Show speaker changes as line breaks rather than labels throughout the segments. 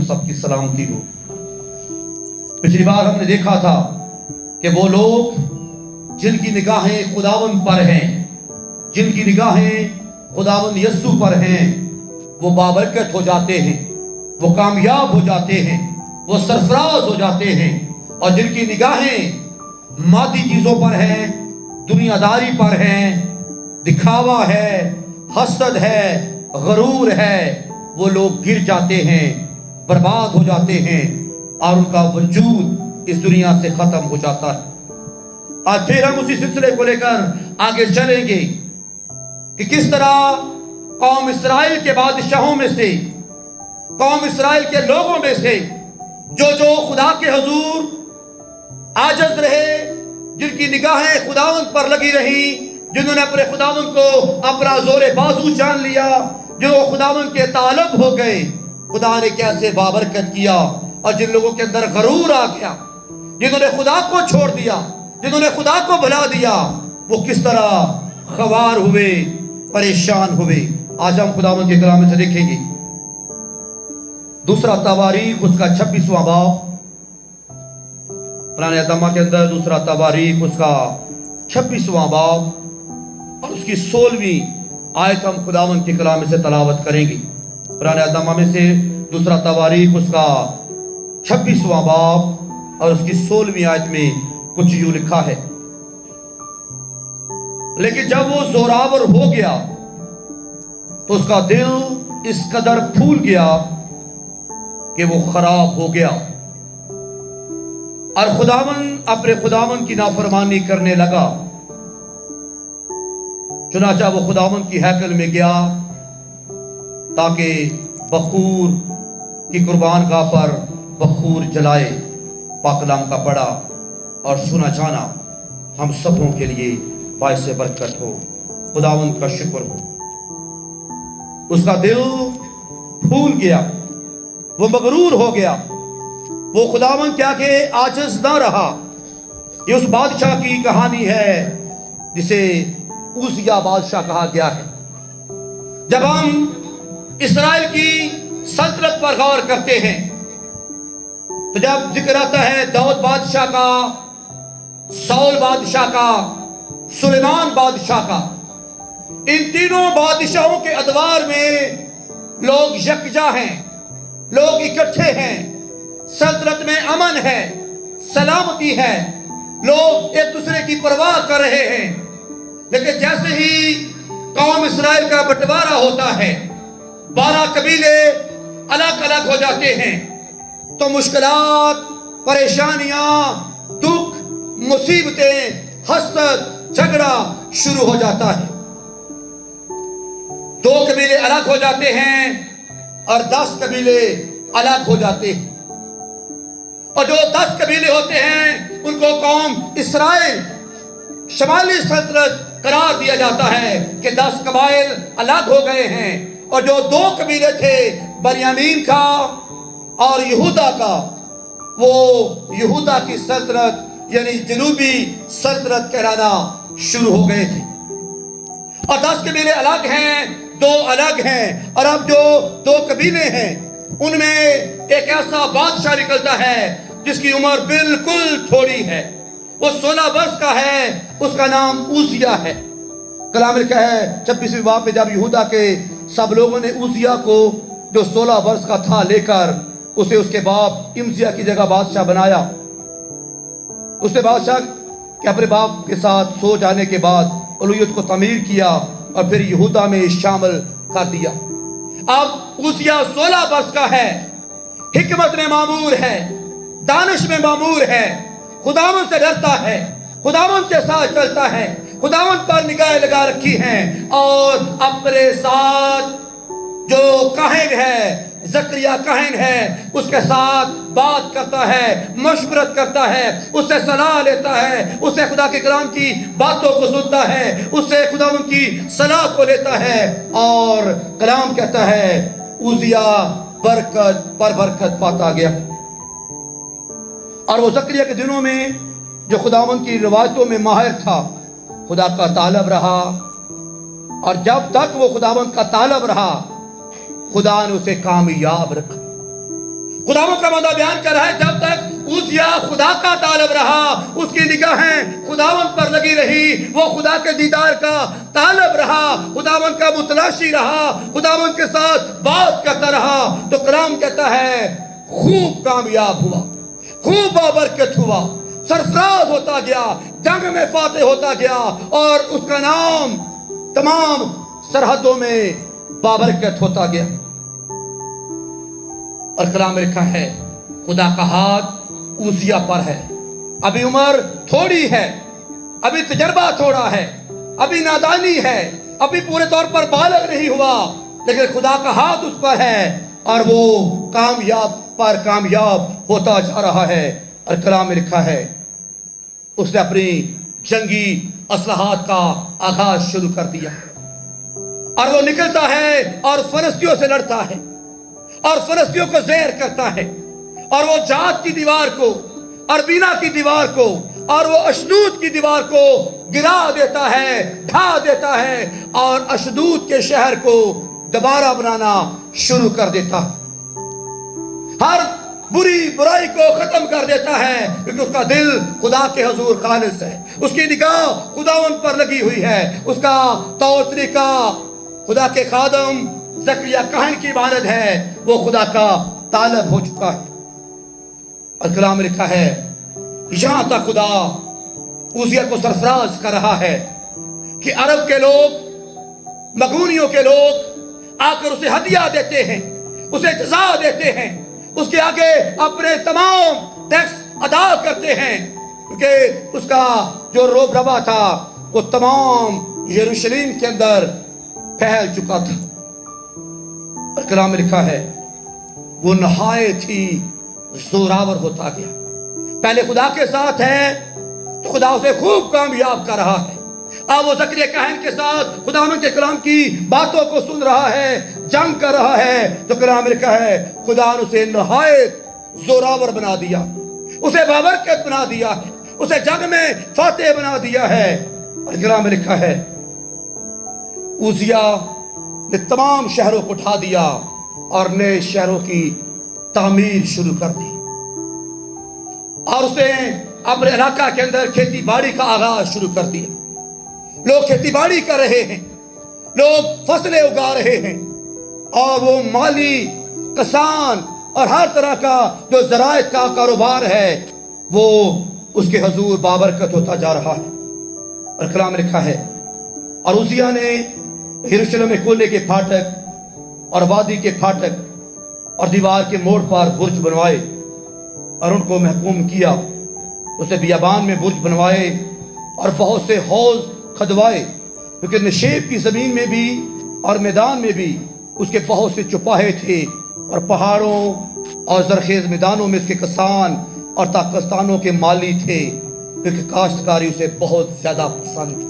سب کی سلامتی ہو۔ پچھلی بار ہم نے دیکھا تھا کہ وہ لوگ جن کی نگاہیں خداوند پر ہیں، جن کی نگاہیں خداوند یسوع پر ہیں، وہ بابرکت ہو جاتے ہیں، وہ کامیاب ہو جاتے ہیں، وہ سرفراز ہو جاتے ہیں۔ اور جن کی نگاہیں مادی چیزوں پر ہیں، دنیا داری پر ہیں، دکھاوا ہے، حسد ہے، غرور ہے، وہ لوگ گر جاتے ہیں، برباد ہو جاتے ہیں اور ان کا وجود اس دنیا سے ختم ہو جاتا ہے۔ آج پھر ہم اسی سلسلے کو لے کر آگے چلیں گے کہ کس طرح قوم اسرائیل کے بادشاہوں میں سے، قوم اسرائیل کے لوگوں میں سے جو خدا کے حضور عاجز رہے، جن کی نگاہیں خداوند پر لگی رہی، جنہوں نے اپنے خداوند کو اپنا زور بازو جان لیا، جو خداوند کے طالب ہو گئے، خدا نے کیسے بابرکت کیا۔ اور جن لوگوں کے اندر غرور آ گیا، جنہوں نے خدا کو چھوڑ دیا، جنہوں نے خدا کو بھلا دیا، وہ کس طرح خوار ہوئے، پریشان ہوئے۔ آج ہم خداوند کے کلام سے دیکھیں گے دوسرا تواریخ اس کا 26واں باب، پرانے اہد کے اندر دوسرا تواریخ اس کا 26واں باب اور اس کی 16ویں آیت ہم خداوند کے کلام سے تلاوت کریں گے۔ پرانے اہد میں سے دوسرا تواریخ اس کا 26واں باب اور اس کی 16ویں آیت میں کچھ یوں لکھا ہے: لیکن جب وہ زوراور ہو گیا تو اس کا دل اس قدر پھول گیا کہ وہ خراب ہو گیا، اور خداوند اپنے خداوند کی نافرمانی کرنے لگا۔ چنانچہ وہ خداوند کی ہیکل میں گیا تاکہ بخور کی قربان گاہ پر بخور جلائے۔ پاک کلام کا پڑھا اور سنا جانا ہم سبوں کے لیے باعث برکت ہو۔ خداوند کا شکر ہو۔ اس کا دل پھول گیا، وہ مغرور ہو گیا، وہ خداوند کیا کہ عاجز نہ رہا۔ یہ اس بادشاہ کی کہانی ہے جسے عزیہ بادشاہ کہا گیا ہے۔ جب ہم اسرائیل کی سلطنت پر غور کرتے ہیں تو جب ذکر آتا ہے داؤد بادشاہ کا، سول بادشاہ کا، سلیمان بادشاہ کا، ان تینوں بادشاہوں کے ادوار میں لوگ یکجا ہیں، لوگ اکٹھے ہیں، سلطنت میں امن ہے، سلامتی ہے، لوگ ایک دوسرے کی پرواہ کر رہے ہیں۔ لیکن جیسے ہی قوم اسرائیل کا بٹوارا ہوتا ہے، 12 قبیلے الگ الگ ہو جاتے ہیں، تو مشکلات، پریشانیاں، دکھ، مصیبتیں، حسد، جھگڑا شروع ہو جاتا ہے۔ 2 قبیلے الگ ہو جاتے ہیں اور 10 قبیلے الگ ہو جاتے ہیں، اور جو 10 قبیلے ہوتے ہیں ان کو قوم اسرائیل شمالی سلطنت قرار دیا جاتا ہے کہ 10 قبائل الگ ہو گئے ہیں، اور جو 2 قبیلے تھے بنیامین کا اور یہودا کا، وہ یہودا کی سلطنت یعنی جنوبی سلطنت کہلانا شروع ہو گئے تھے۔ اور 10 قبیلے الگ ہیں، 2 الگ ہیں، اور اب جو 2 قبیلے ہیں ان میں ایک ایسا بادشاہ نکلتا ہے جس کی عمر بالکل تھوڑی ہے، وہ 16 برس کا ہے، اس کا نام عزیہ ہے۔ کلام لکھا ہے 26ویں باب میں جب یہودا کے سب لوگوں نے عزیہ کو جو 16 برس کا تھا لے کر اسے اس کے باپ امزیہ کی جگہ بادشاہ بنایا، اس نے بادشاہ کے اپنے باپ کے ساتھ سو جانے کے بعد الوہیت کو تعمیر کیا اور پھر یہودا میں شامل کر دیا۔ اب عزیہ 16 برس کا ہے، حکمت میں معمور ہے، دانش میں معمور ہے، خداوند سے ڈرتا ہے، خداوند کے ساتھ چلتا ہے، خداوند پر نگاہ لگا رکھی ہیں، اور اپنے ساتھ جو کاہن ہے، زکریا کاہن ہے، اس کے ساتھ بات کرتا ہے، مشورت کرتا ہے، اس سے صلاح لیتا ہے، اس سے خدا کے کلام کی باتوں کو سنتا ہے، اس سے خداوند کی صلاح کو لیتا ہے، اور کلام کہتا ہے عزیہ برکت پر برکت پاتا گیا۔ اور وہ زکریا کے دنوں میں جو خداوند کی روایتوں میں ماہر تھا، خدا کا طالب رہا، اور جب تک وہ خداوند کا طالب رہا خدا نے اسے کامیاب رکھا، خداوند کا بندہ بیان کر رہا ہے جب تک عزیہ خدا کا طالب رہا، اس کی نگاہیں خداوند پر لگی رہی، وہ خدا کے دیدار کا طالب رہا، خداوند کا متلاشی رہا، خداوند کے ساتھ بات کرتا رہا، تو کلام کہتا ہے خوب کامیاب ہوا، خوب بابرکت ہوا، سرفراز ہوتا گیا، جنگ میں فاتح ہوتا گیا، اور اس کا نام تمام سرحدوں میں بابرکت ہوتا گیا۔ اور کلام میں لکھا ہے خدا کا ہاتھ عزیہ پر ہے۔ ابھی عمر تھوڑی ہے، ابھی تجربہ تھوڑا ہے، ابھی نادانی ہے، ابھی پورے طور پر بالغ نہیں ہوا، لیکن خدا کا ہاتھ اس پر ہے اور وہ کامیاب پر کامیاب ہوتا جا رہا ہے۔ اور کلام میں لکھا ہے اس نے اپنی جنگی اصلاحات کا آغاز شروع کر دیا، اور وہ نکلتا ہے اور فلسطینیوں سے لڑتا ہے اور فلسطینیوں کو زیر کرتا ہے، اور وہ جات کی دیوار کو، اربینا کی دیوار کو، اور وہ اشدود کی دیوار کو گرا دیتا ہے، ڈھا دیتا ہے، اور اشدود کے شہر کو دوبارہ بنانا شروع کر دیتا ہے۔ ہر بری برائی کو ختم کر دیتا ہے، کیونکہ اس کا دل خدا کے حضور خالص ہے، اس کی نگاہ خداوند پر لگی ہوئی ہے، اس کا طور طریقہ خدا کے خادم زکریا کاہن کی مانند ہے، وہ خدا کا طالب ہو چکا ہے۔ اور کلام میں لکھا ہے یہاں تک خدا عزیہ کو سرفراز کر رہا ہے کہ عرب کے لوگ، مغونیوں کے لوگ آ کر اسے ہدیہ دیتے ہیں، اسے جزا دیتے ہیں، اس کے آگے اپنے تمام ٹیکس ادا کرتے ہیں، کیونکہ اس کا جو روب روا تھا وہ تمام یروشلم کے اندر پھیل چکا تھا۔ اور کلام میں لکھا ہے وہ نہایت ہی زوراور ہوتا گیا۔ پہلے خدا کے ساتھ ہے تو خدا اسے خوب کامیاب کر رہا ہے، اب وہ زکریا کاہن کے ساتھ خداوند کے کلام کی باتوں کو سن رہا ہے، جنگ کر رہا ہے، تو کلام میں لکھا ہے خدا نے اسے نہایت زوراور بنا دیا، اسے بابرکت بنا دیا ہے، اسے جنگ میں فاتح بنا دیا ہے۔ اور کلام میں لکھا ہے عزیہ نے تمام شہروں کو ڈھا دیا اور نئے شہروں کی تعمیر شروع کر دی، اور اس نے اپنے علاقہ کے اندر کھیتی باڑی کا آغاز شروع کر دیا۔ لوگ کھیتی باڑی کر رہے ہیں، لوگ فصلیں اگا رہے ہیں، اور وہ مالی، کسان اور ہر طرح کا جو زراعت کا کاروبار ہے وہ اس کے حضور بابرکت ہوتا جا رہا ہے۔ اور کلام میں لکھا ہے اور عزیہ نے یروشلم میں کونے کے پھاٹک اور وادی کے پھاٹک اور دیوار کے موڑ پر برج بنوائے اور ان کو محکوم کیا۔ اسے بیابان میں برج بنوائے اور بہت سے حوض کھدوائے، کیونکہ نشیب کی زمین میں بھی اور میدان میں بھی اس کے بہت سے چوپاہے تھے، اور پہاڑوں اور زرخیز میدانوں میں اس کے کسان اور تاکستانوں کے مالی تھے، کیونکہ کاشتکاری اسے بہت زیادہ پسند تھی۔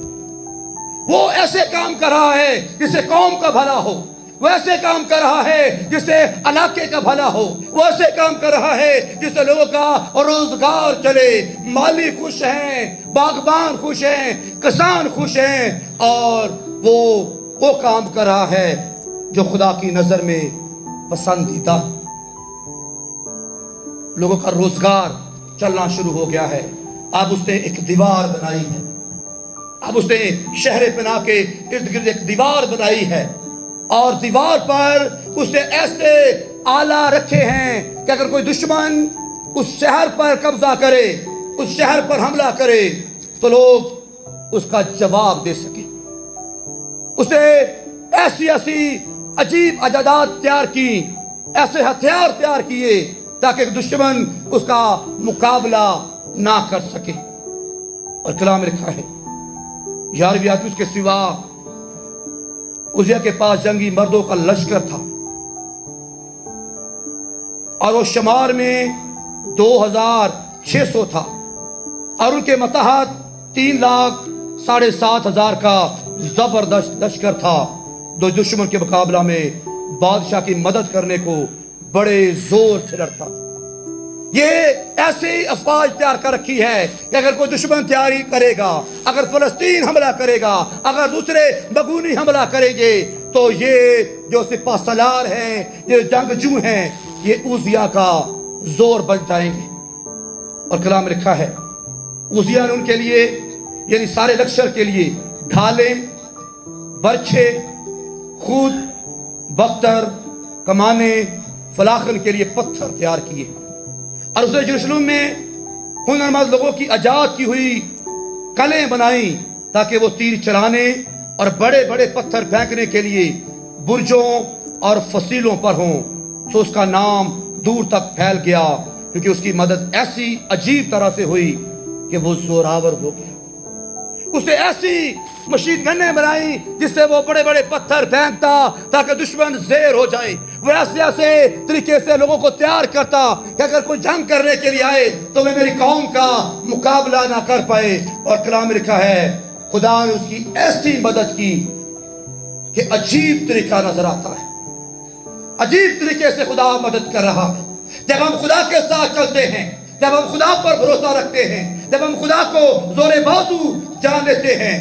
وہ ایسے کام کر رہا ہے جس سے قوم کا بھلا ہو، وہ ایسے کام کر رہا ہے جس سے علاقے کا بھلا ہو، وہ ایسے کام کر رہا ہے جس سے لوگوں کا روزگار چلے، مالی خوش ہیں، باغبان خوش ہیں، کسان خوش ہیں، اور وہ کام کر رہا ہے جو خدا کی نظر میں پسندیدہ۔ لوگوں کا روزگار چلنا شروع ہو گیا ہے۔ اب اس نے ایک دیوار بنائی ہے، اب اس نے شہر پناہ کے ارد گرد ایک دیوار بنائی ہے، اور دیوار پر اس نے ایسے آلہ رکھے ہیں کہ اگر کوئی دشمن اس شہر پر قبضہ کرے، اس شہر پر حملہ کرے، تو لوگ اس کا جواب دے سکیں۔ اس نے ایسی عجیب ایجادات تیار کی، ایسے ہتھیار تیار کیے تاکہ دشمن اس کا مقابلہ نہ کر سکے۔ اور کلام میں لکھا ہے 11ویں آدمی اس کے سوا عزیہ کے پاس جنگی مردوں کا لشکر تھا، اور وہ شمار میں 2600 تھا، اور ان کے متحد 3,07,500 کا زبردست لشکر تھا، جو دشمن کے مقابلہ میں بادشاہ کی مدد کرنے کو بڑے زور سے لڑتا تھا۔ یہ ایسی افواج تیار کر رکھی ہے کہ اگر کوئی دشمن تیاری کرے گا، اگر فلسطین حملہ کرے گا، اگر دوسرے مغونی حملہ کریں گے، تو یہ جو سپہ سالار ہیں، یہ جنگجو ہیں، یہ اوزیا کا زور بن جائیں گے۔ اور کلام میں لکھا ہے اوزیا نے ان کے لیے یعنی سارے لشکر کے لیے ڈھالیں، برچھے، خود، بختر، کمانے، فلاخن کے لیے پتھر تیار کیے، اور اس نے یروشلم میں ہنرمند لوگوں کی ایجاد کی ہوئی کلیں بنائیں تاکہ وہ تیر چلانے اور بڑے بڑے پتھر پھینکنے کے لیے برجوں اور فصیلوں پر ہوں۔ سو اس کا نام دور تک پھیل گیا کیونکہ اس کی مدد ایسی عجیب طرح سے ہوئی کہ وہ زوراور ہو گیا۔ اس نے ایسی مشین گنیں بنائی جس سے وہ بڑے بڑے پتھر پھینکتا تاکہ دشمن زیر ہو جائے۔ وہ ایسے طریقے سے لوگوں کو تیار کرتا کہ اگر کوئی جنگ کرنے کے لیے آئے تو وہ میری قوم کا مقابلہ نہ کر پائے۔ اور کلام میں لکھا ہے خدا نے اس کی ایسی مدد کی کہ عجیب طریقہ نظر آتا ہے۔ عجیب طریقے سے خدا مدد کر رہا ہے۔ جب ہم خدا کے ساتھ چلتے ہیں، جب ہم خدا پر بھروسہ رکھتے ہیں، جب ہم خدا کو زور بازو جان لیتے ہیں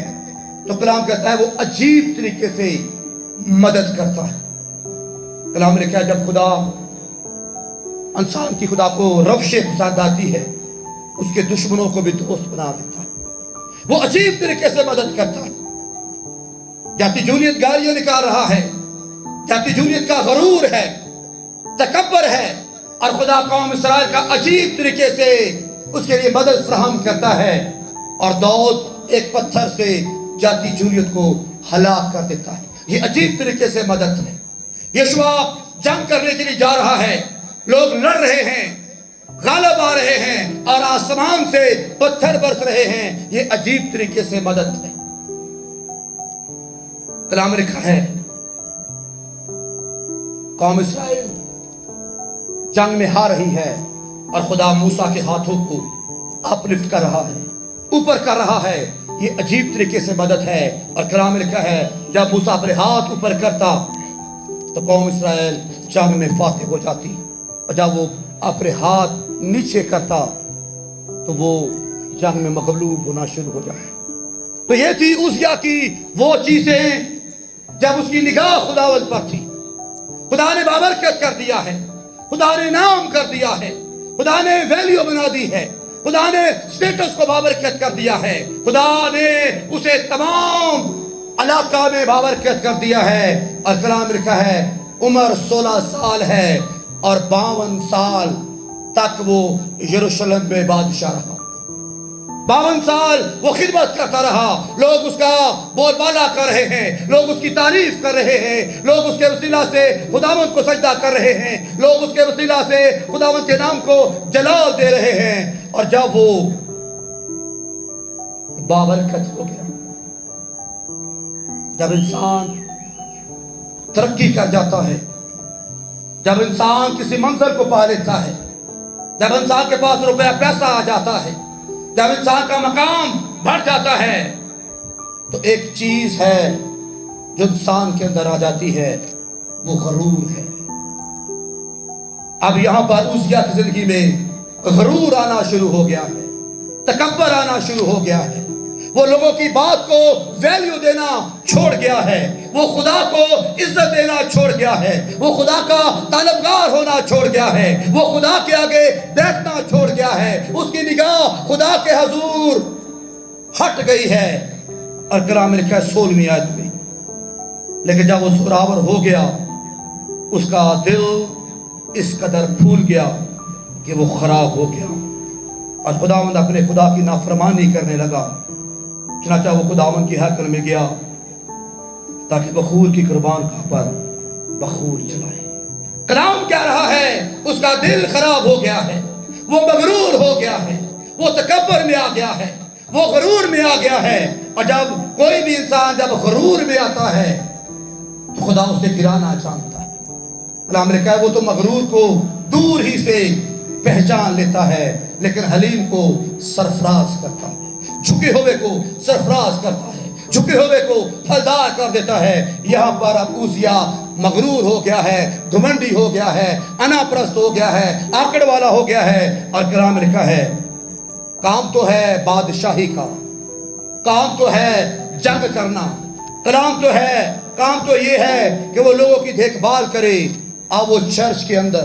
تو کلام کہتا ہے وہ عجیب طریقے سے مدد کرتا ہے۔ کلام نے کہا جب خدا انسان کی خدا کو روش پسند آتی ہے اس کے دشمنوں کو بھی دوست بنا دیتا ہے، وہ عجیب طریقے سے مدد کرتا ہے۔ جاتی جولیت گالیاں نکال رہا ہے، جاتی جولیت کا غرور ہے، تکبر ہے، اور خدا قوم اسرائیل کا عجیب طریقے سے اس کے لیے مدد فراہم کرتا ہے، اور داؤد ایک پتھر سے جاتی جولیت کو ہلاک کر دیتا ہے۔ یہ عجیب طریقے سے مدد ہے۔ یشوع جنگ کرنے کے لیے جا رہا ہے، لوگ لڑ رہے ہیں، غالب آ رہے ہیں، اور آسمان سے پتھر برس رہے ہیں۔ یہ عجیب طریقے سے مدد ہے۔ کلام میں لکھا ہے قوم اسرائیل جنگ میں ہار رہی ہے اور خدا موسیٰ کے ہاتھوں کو اپلفٹ کر رہا ہے، اوپر کر رہا ہے۔ یہ عجیب طریقے سے مدد ہے۔ اور کلام میں لکھا ہے جب موسیٰ اپنے ہاتھ اوپر کرتا تو قوم اسرائیل جنگ میں فاتح ہو جاتی، اور جب وہ اپنے ہاتھ نیچے کرتا تو وہ جنگ میں مغلوب ہونا شروع ہو جاتا۔ تو یہ تھی اوزیا کی وہ چیزیں جب اس کی نگاہ خداوند پر تھی۔ خدا نے بابرکت کر دیا ہے، خدا نے نام کر دیا ہے، خدا نے ویلیو بنا دی ہے، خدا نے سٹیٹس کو بابرکت کر دیا ہے، خدا نے اسے تمام علاقہ میں بابرکت کر دیا ہے۔ اور کلام میں لکھا ہے عمر 16 سال ہے اور 52 سال تک وہ یروشلم میں بادشاہ رہا۔ 52 سال وہ خدمت کرتا رہا، لوگ اس کا بول بالا کر رہے ہیں، لوگ اس کی تعریف کر رہے ہیں، لوگ اس کے وسیلہ سے خداوند کو سجدہ کر رہے ہیں، لوگ اس کے وسیلہ سے خداوند کے نام کو جلال دے رہے ہیں۔ اور جب وہ بابرکت ہو گیا، جب انسان ترقی کر جاتا ہے، جب انسان کسی منزل کو پا لیتا ہے، جب انسان کے پاس روپیہ پیسہ آ جاتا ہے، جب انسان کا مقام بڑھ جاتا ہے تو ایک چیز ہے جو انسان کے اندر آ جاتی ہے، وہ غرور ہے۔ اب یہاں پر اوزیا کی زندگی میں غرور آنا شروع ہو گیا ہے، تکبر آنا شروع ہو گیا ہے۔ وہ لوگوں کی بات کو ویلیو دینا چھوڑ گیا ہے، وہ خدا کو عزت دینا چھوڑ گیا ہے، وہ خدا کا طالبگار ہونا چھوڑ گیا ہے، وہ خدا کے آگے بیٹھنا چھوڑ گیا ہے۔ اس کی نگاہ خدا کے حضور ہٹ گئی ہے۔ اور کلام میں لکھا ہے 16ویں آیت میں، لیکن جب وہ زوراور ہو گیا اس کا دل اس قدر پھول گیا کہ وہ خراب ہو گیا، اور خداوند اپنے خدا کی نافرمانی کرنے لگا۔ چنانچہ وہ خداوند کی ہیکل میں گیا تاکہ بخور کی قربان پر بخور چلائے۔ کلام کہہ رہا ہے اس کا دل خراب ہو گیا ہے، وہ مغرور ہو گیا ہے، وہ تکبر میں آ گیا ہے، وہ غرور میں آ گیا ہے۔ اور جب کوئی بھی انسان جب غرور میں آتا ہے تو خدا اسے گرانا چاہتا ہے۔ کلام نے کہا وہ تو مغرور کو دور ہی سے پہچان لیتا ہے لیکن حلیم کو سرفراز کرتا ہے، جھکے ہوئے کو سرفراز کرتا ہے، جھکے ہوئے کو پھلدار کر دیتا ہے۔ یہاں پر اب اوزیا مغرور ہو گیا ہے، گھمنڈی ہو گیا ہے، انا پرست ہو گیا ہے، آکڑ والا ہو گیا ہے۔ اور کلام میں لکھا ہے کام تو ہے بادشاہی کا، کام تو ہے جنگ کرنا، کام تو یہ ہے کہ وہ لوگوں کی دیکھ بھال کرے۔ اب وہ چرچ کے اندر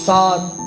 7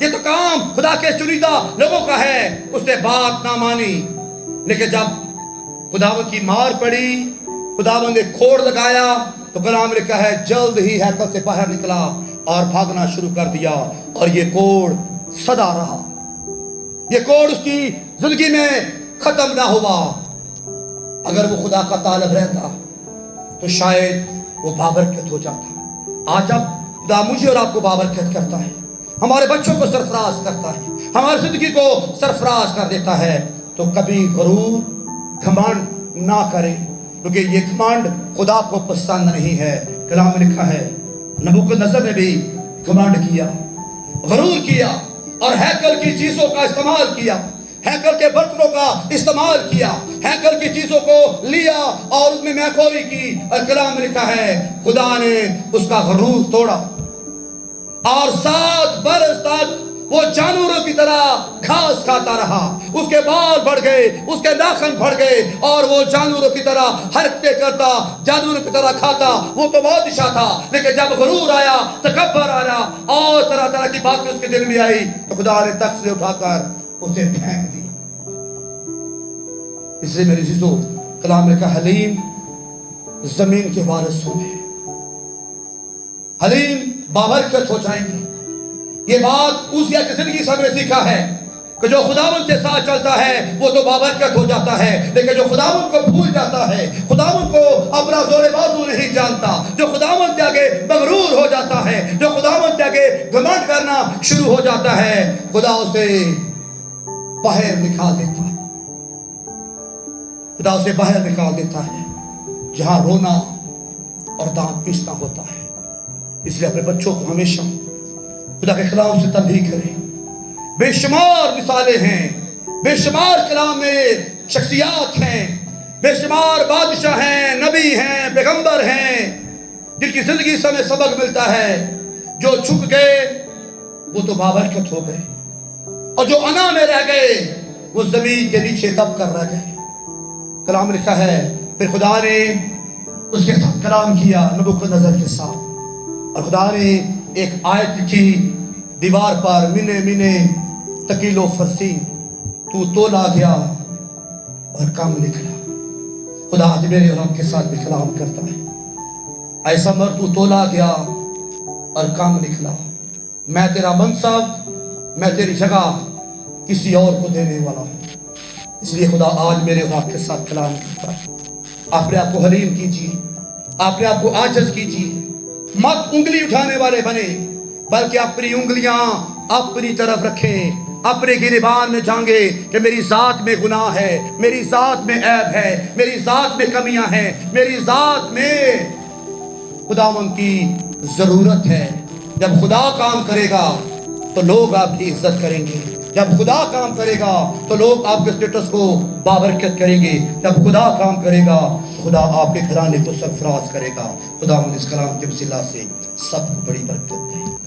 یہ تو کام خدا کے چنیدہ لوگوں کا ہے. اس نے بات نہ مانی، لیکن جب خداوند کی مار پڑی، خداوند نے کھوڑ لگایا، تو کلام لکھا ہے جلد ہی ہیکل سے باہر نکلا اور بھاگنا شروع کر دیا. اور یہ کوڑ سدا رہا، یہ کوڑ اس کی زندگی میں ختم نہ ہوا. اگر وہ خدا کا طالب رہتا تو شاید وہ بابرکت ہو جاتا. آج اب خدا مجھے اور آپ کو بابرکت کرتا ہے، ہمارے بچوں کو سرفراز کرتا ہے، ہماری زندگی کو سرفراز کر دیتا ہے. تو کبھی غرور گھمنڈ نہ کرے، کیونکہ یہ گھمنڈ خدا کو پسند نہیں ہے. کلام میں لکھا ہے نبوکدنصر نے بھی گھمنڈ کیا، غرور کیا، اور ہیکل کی چیزوں کا استعمال کیا، ہیکل کے برتنوں کا استعمال کیا، ہیکل کی چیزوں کو لیا اور اس میں میخوری کی. اور کلام میں لکھا ہے خدا نے اس کا غرور توڑا، اور 7 برس تک وہ جانوروں کی طرح گھاس کھاتا رہا. اس کے بال بڑھ گئے، اس کے ناخن بڑھ گئے، اور وہ جانوروں کی طرح حرکتیں کرتا، جانوروں کی طرح کھاتا. وہ تو بادشاہ تھا، لیکن جب غرور آیا، تکبر آیا، اور طرح طرح کی باتیں اس کے دل میں آئی، تو خدا نے تخت سے اٹھا کر اسے پھینک دی. اس لیے میری عزیزو، کلام لکھا حلیم زمین کے وارث ہوں گے، حلیم بابرکت ہو جائیں گے. یہ بات اوزیا کی زندگی سے ہم نے سیکھا ہے کہ جو خداوند کے ساتھ چلتا ہے وہ تو بابرکت ہو جاتا ہے، لیکن جو خداوند کو بھول جاتا ہے، خداوند کو اپنا زور بازو نہیں جانتا، جو خداوند کے آگے مغرور ہو جاتا ہے، جو خداوند کے آگے گھمنڈ کرنا شروع ہو جاتا ہے، خدا اسے باہر نکال دیتا ہے. خدا اسے باہر نکال دیتا ہے جہاں رونا اور دانت پیسنا ہوتا ہے. اس لیے اپنے بچوں کو ہمیشہ خدا کے کلام سے تنبیہ کریں. بے شمار مثالیں ہیں، بے شمار کلام میں شخصیات ہیں، بے شمار بادشاہ ہیں، نبی ہیں، پیغمبر ہیں، جن کی زندگی سے ہمیں سبق ملتا ہے. جو چھپ گئے وہ تو بابرکت ہو گئے، اور جو انا میں رہ گئے وہ زمین کے نیچے دب کر رہ گئے. کلام لکھا ہے پھر خدا نے اس کے ساتھ کلام کیا نبوکدنصر کے ساتھ، اور خدا نے ایک آیت لکھی دیوار پر، منے منے تکیل و فرسین، تو تولا گیا اور کام نکلا. خدا آج میرے اور آپ کے ساتھ بھی کلام کرتا ہے. ایسا مر تو تولا گیا اور کام نکلا. میں تیرا منصب، میں تیری جگہ کسی اور کو دینے والا ہوں. اس لیے خدا آج میرے اور آپ کے ساتھ کلام کرتا ہے. اپنے آپ کو حلیم کیجیے، اپنے آپ کو عاجز کیجیے. مت انگلی اٹھانے والے بنے، بلکہ اپنی انگلیاں اپنی طرف رکھیں، اپنے گریبان میں جھانگے کہ میری ذات میں گناہ ہے، میری ذات میں عیب ہے، میری ذات میں کمیاں ہیں، میری ذات میں خداوند کی ضرورت ہے. جب خدا کام کرے گا تو لوگ آپ کی عزت کریں گے. جب خدا کام کرے گا تو لوگ آپ کے اسٹیٹس کو بابرکت کریں گے. جب خدا کام کرے گا خدا آپ کے گھرانے کو سرفراز کرے گا. خدا اس کلام کے وسیلہ سے سب کو بڑی برکت دے.